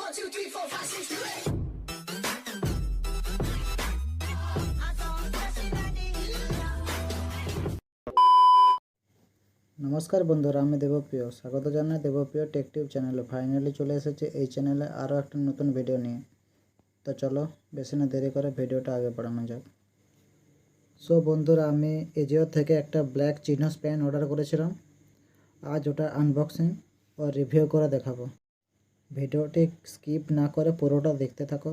नमस्कार बंधुरा आमी देवप्रिय स्वागत Janai Debapriya take tip चैनले। Finally चले एसेछि এই চ্যানেলে আরও একটা নতুন ভিডিও নিয়ে। তো চলো বেশি না দেরি করে ভিডিওটা আগে বাড়ানো যাক। সো বন্ধুরা আমি এজিও থেকে একটা ব্ল্যাক চিনোস প্যান্ট অর্ডার করেছিলাম। আজ ওটা আনবক্সিং ও রিভিউ করে দেখাবো। ভিডিওটি স্কিপ না করে পুরোটা দেখতে থাকো।